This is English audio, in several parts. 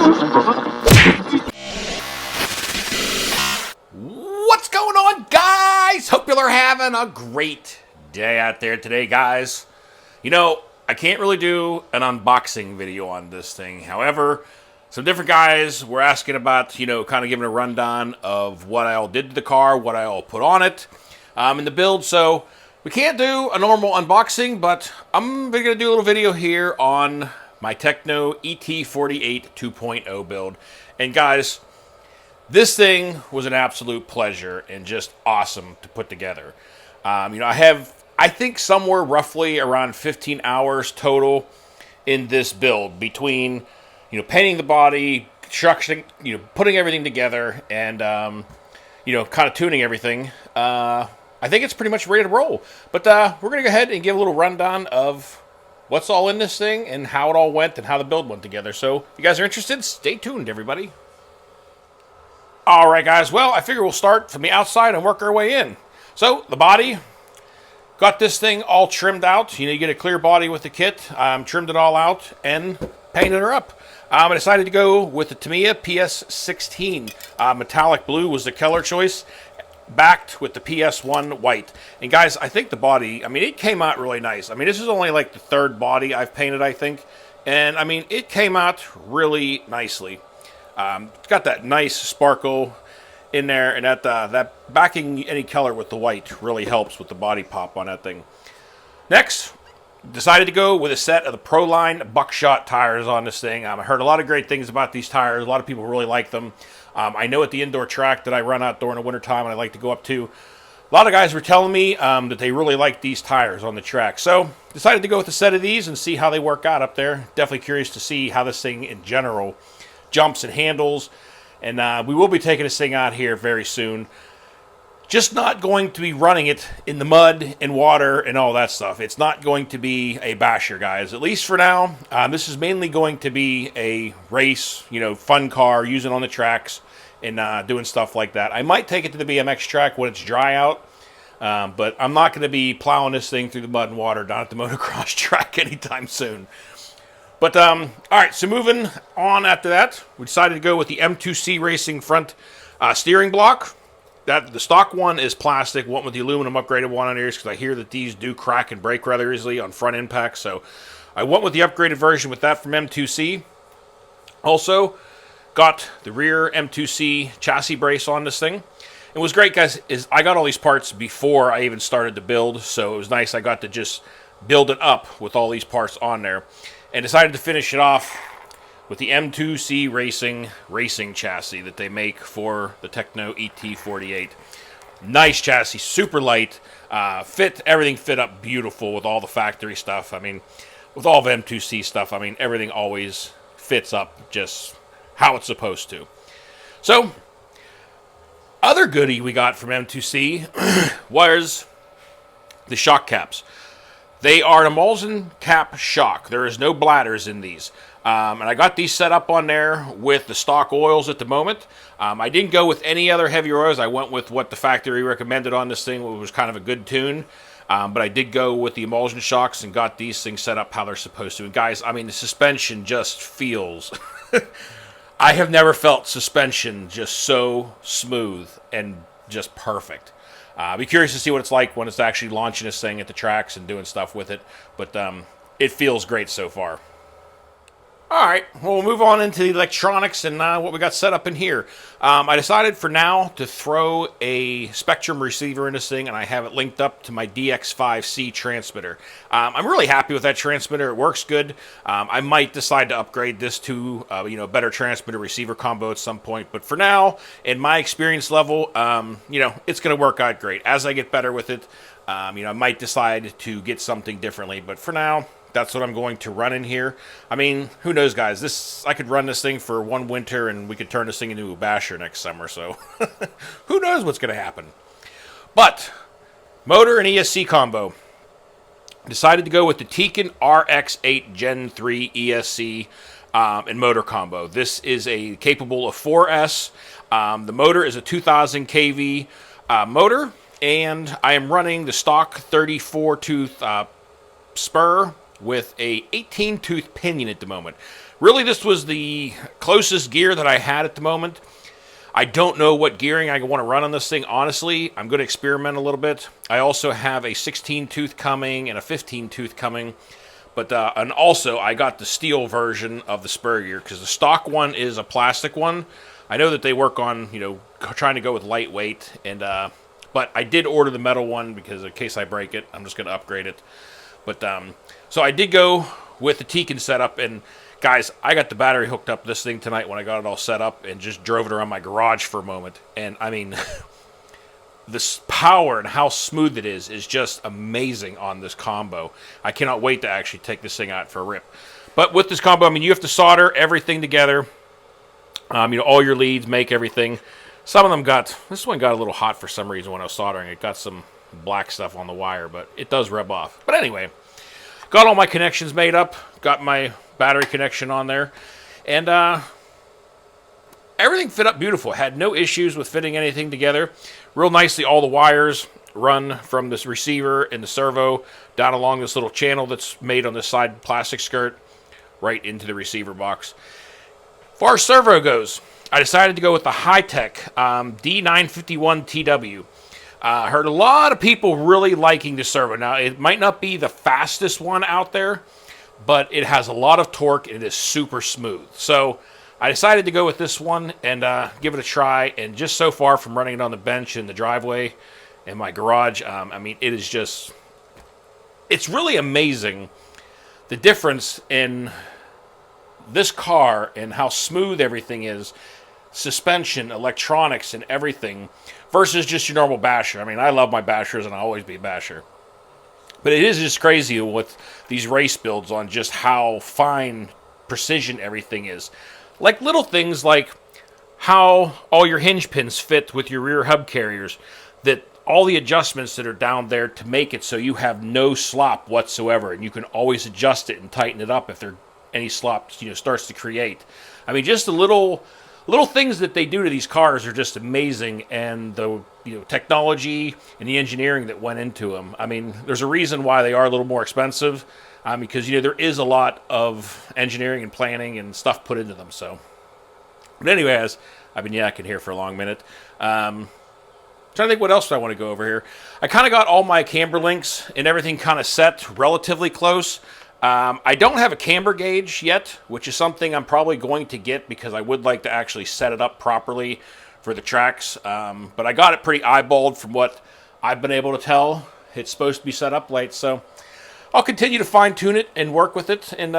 What's going on, guys? Hope y'all are having a great day out there today, guys. You know, I can't really do an unboxing video on this thing. However, some different guys were asking about, kind of giving a rundown of what I all did to the car, what I all put on it in the build. So we can't do a normal unboxing, but I'm going to do a little video here on my Tekno ET48 2.0 build. And guys, this thing was an absolute pleasure and just awesome to put together. I have, I think, somewhere roughly around 15 hours total in this build between, painting the body, structuring, putting everything together, and, kind of tuning everything. I think it's pretty much ready to roll. But we're going to go ahead and give a little rundown of what's all in this thing and how it all went and how the build went together. So if you guys are interested, stay tuned, everybody. All right, guys. Well, I figure we'll start from the outside and work our way in. So the body, got this thing all trimmed out. You get a clear body with the kit. Trimmed it all out and painted her up. I decided to go with the Tamiya PS16. Metallic blue was the color choice, backed with the PS1 white. And guys, I think the body, it came out really nice. This is only like the third body I've painted, I think. And it came out really nicely. It's got that nice sparkle in there, and that backing any color with the white really helps with the body pop on that thing. Next, decided to go with a set of the Proline buckshot tires on this thing. I heard a lot of great things about these tires. A lot of people really like them. I know at the indoor track that I run outdoor in the wintertime and I like to go up to, a lot of guys were telling me that they really like these tires on the track. So decided to go with a set of these and see how they work out up there. Definitely curious to see how this thing in general jumps and handles. And we will be taking this thing out here very soon. Just not going to be running it in the mud and water and all that stuff. It's not going to be a basher, guys. At least for now. This is mainly going to be a race, fun car, using on the tracks and doing stuff like that. I might take it to the BMX track when it's dry out. But I'm not going to be plowing this thing through the mud and water down at the motocross track anytime soon. But, all right, so moving on after that, we decided to go with the M2C Racing front steering block. The stock one is plastic. Went with the aluminum upgraded one on here because I hear that these do crack and break rather easily on front impacts. So I went with the upgraded version with that from M2C. Also, got the rear M2C chassis brace on this thing. And what's great, guys, is I got all these parts before I even started to build. So it was nice. I got to just build it up with all these parts on there. And decided to finish it off with the M2C Racing chassis that they make for the Tekno ET48. Nice chassis, super light, everything fit up beautiful with all the factory stuff. With all the M2C stuff, everything always fits up just how it's supposed to. So, other goodie we got from M2C was the shock caps. They are an emulsion cap shock. There is no bladders in these. And I got these set up on there with the stock oils at the moment. I didn't go with any other heavier oils. I went with what the factory recommended on this thing, which was kind of a good tune. But I did go with the emulsion shocks and got these things set up how they're supposed to. And guys, the suspension just feels... I have never felt suspension just so smooth and just perfect. I'll be curious to see what it's like when it's actually launching this thing at the tracks and doing stuff with it. But it feels great so far. All right, well, we'll move on into the electronics and what we got set up in here. I decided for now to throw a Spectrum receiver in this thing, and I have it linked up to my DX5C transmitter. I'm really happy with that transmitter. It works good. I might decide to upgrade this to a better transmitter receiver combo at some point. But for now, in my experience level, it's going to work out great. As I get better with it, I might decide to get something differently. But for now, that's what I'm going to run in here. Who knows, guys? I could run this thing for one winter, and we could turn this thing into a basher next summer. So, who knows what's going to happen? But motor and ESC combo. Decided to go with the Tekno RX8 Gen 3 ESC and motor combo. This is capable of 4S. The motor is a 2000 kV motor, and I am running the stock 34 tooth spur with a 18 tooth pinion at the moment. Really, this was the closest gear that I had at the moment. I don't know what gearing I want to run on this thing, honestly. I'm going to experiment a little bit. I also have a 16 tooth coming and a 15 tooth coming. But and also, I got the steel version of the spur gear because the stock one is a plastic one. I know that they work on, trying to go with lightweight. But I did order the metal one because in case I break it, I'm just going to upgrade it. But so I did go with the Tekin setup, and guys, I got the battery hooked up this thing tonight when I got it all set up and just drove it around my garage for a moment. And I mean, this power and how smooth it is just amazing on this combo. I cannot wait to actually take this thing out for a rip. But with this combo, I mean, you have to solder everything together. All your leads, make everything. Some of them this one got a little hot for some reason when I was soldering. It got some black stuff on the wire, but it does rub off. But anyway, got all my connections made up, got my battery connection on there, and everything fit up beautiful. Had no issues with fitting anything together. Real nicely, all the wires run from this receiver and the servo down along this little channel that's made on this side plastic skirt right into the receiver box. As far as servo goes, I decided to go with the high-tech D951TW. Heard a lot of people really liking the servo. Now, it might not be the fastest one out there, but it has a lot of torque and it is super smooth. So I decided to go with this one and give it a try. And just so far from running it on the bench in the driveway in my garage, I mean, it is just, it's really amazing the difference in this car and how smooth everything is, suspension, electronics, and everything, versus just your normal basher. I mean, I love my bashers and I'll always be a basher. But it is just crazy with these race builds on just how fine precision everything is. Like little things like how all your hinge pins fit with your rear hub carriers, that all the adjustments that are down there to make it so you have no slop whatsoever, and you can always adjust it and tighten it up if there any slop starts to create. I mean, just the little things that they do to these cars are just amazing, and the technology and the engineering that went into them. I mean, there's a reason why they are a little more expensive, because there is a lot of engineering and planning and stuff put into them. So, but anyways, I've been yakking here for a long minute. Trying to think what else I want to go over here. I kind of got all my camber links and everything kind of set relatively close. I don't have a camber gauge yet, which is something I'm probably going to get because I would like to actually set it up properly for the tracks. But I got it pretty eyeballed from what I've been able to tell. It's supposed to be set up late, so I'll continue to fine-tune it and work with it and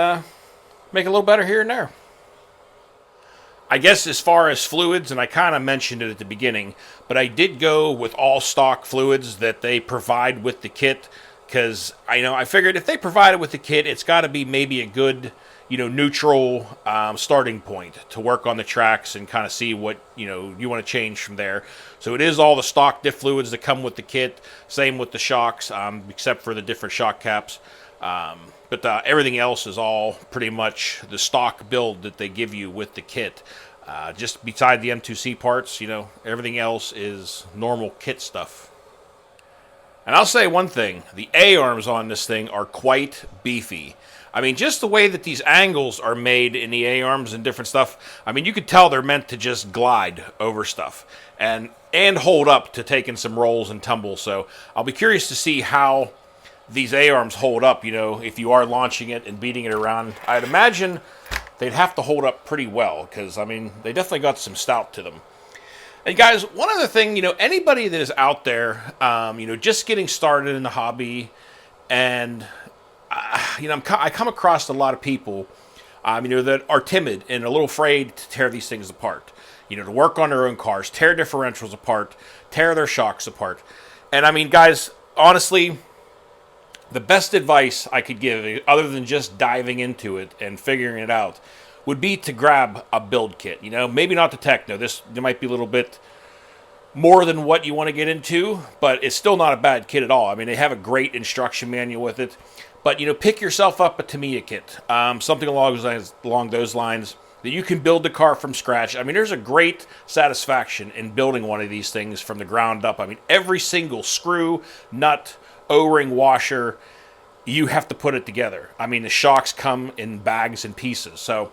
make it a little better here and there. I guess as far as fluids, and I kind of mentioned it at the beginning, but I did go with all stock fluids that they provide with the kit, because I figured if they provide it with the kit, it's got to be maybe a good, neutral starting point to work on the tracks and kind of see what, you want to change from there. So it is all the stock diff fluids that come with the kit. Same with the shocks, except for the different shock caps. But everything else is all pretty much the stock build that they give you with the kit. Just beside the M2C parts, everything else is normal kit stuff. And I'll say one thing, the A-arms on this thing are quite beefy. I mean, just the way that these angles are made in the A-arms and different stuff, I mean, you could tell they're meant to just glide over stuff and hold up to taking some rolls and tumbles. So I'll be curious to see how these A-arms hold up, if you are launching it and beating it around. I'd imagine they'd have to hold up pretty well because, I mean, they definitely got some stout to them. And guys, one other thing, anybody that is out there, just getting started in the hobby, and, I come across a lot of people, that are timid and a little afraid to tear these things apart, to work on their own cars, tear differentials apart, tear their shocks apart. And I mean, guys, honestly, the best advice I could give, other than just diving into it and figuring it out, would be to grab a build kit. Maybe not the Tekno. This might be a little bit more than what you want to get into, but it's still not a bad kit at all. I mean, they have a great instruction manual with it. But, pick yourself up a Tamiya kit, something along those lines, that you can build the car from scratch. I mean, there's a great satisfaction in building one of these things from the ground up. I mean, every single screw, nut, O-ring, washer, you have to put it together. I mean, the shocks come in bags and pieces. So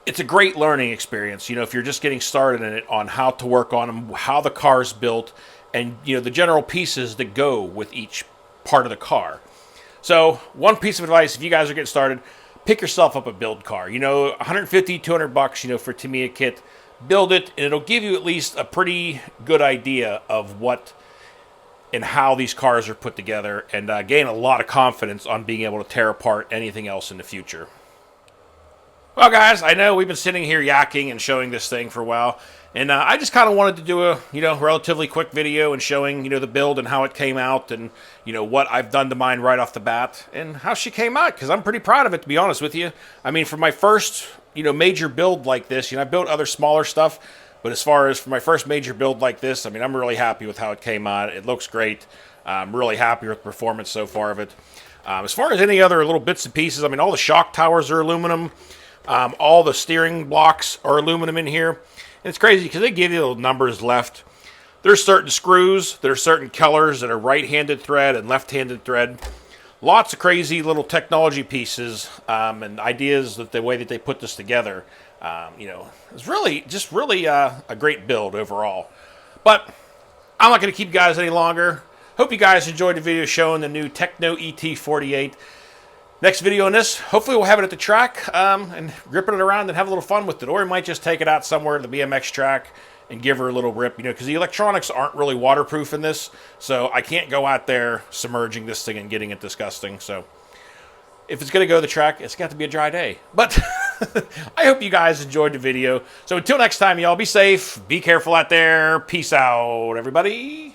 it's a great learning experience, you know, if you're just getting started in it, on how to work on them, how the car's built, and, you know, the general pieces that go with each part of the car. So one piece of advice, if you guys are getting started, pick yourself up a build car. You know, 150, 200 bucks, you know, for Tamiya kit. Build it, and it'll give you at least a pretty good idea of what and how these cars are put together, and gain a lot of confidence on being able to tear apart anything else in the future. Well, guys, I know we've been sitting here yakking and showing this thing for a while, and I just kind of wanted to do a, you know, relatively quick video and showing, you know, the build and how it came out, and, you know, what I've done to mine right off the bat and how she came out, because I'm pretty proud of it, to be honest with you. I mean, for my first, you know, major build like this, you know, I built other smaller stuff, but as far as for my first major build like this, I mean, I'm really happy with how it came out. It looks great. I'm really happy with the performance so far of it. As far as any other little bits and pieces, I mean, all the shock towers are aluminum. All the steering blocks are aluminum in here. And it's crazy because they give you the numbers left. There's certain screws, there's certain colors that are right-handed thread and left-handed thread. Lots of crazy little technology pieces and ideas that the way that they put this together. You know, it's really, just really a great build overall. But I'm not going to keep you guys any longer. Hope you guys enjoyed the video showing the new Tekno ET48. Next video on this, hopefully we'll have it at the track and ripping it around and have a little fun with it. Or we might just take it out somewhere to the BMX track and give her a little rip, you know, because the electronics aren't really waterproof in this. So I can't go out there submerging this thing and getting it disgusting. So if it's going to go to the track, it's got to be a dry day. But I hope you guys enjoyed the video. So until next time, y'all, be safe, be careful out there. Peace out, everybody.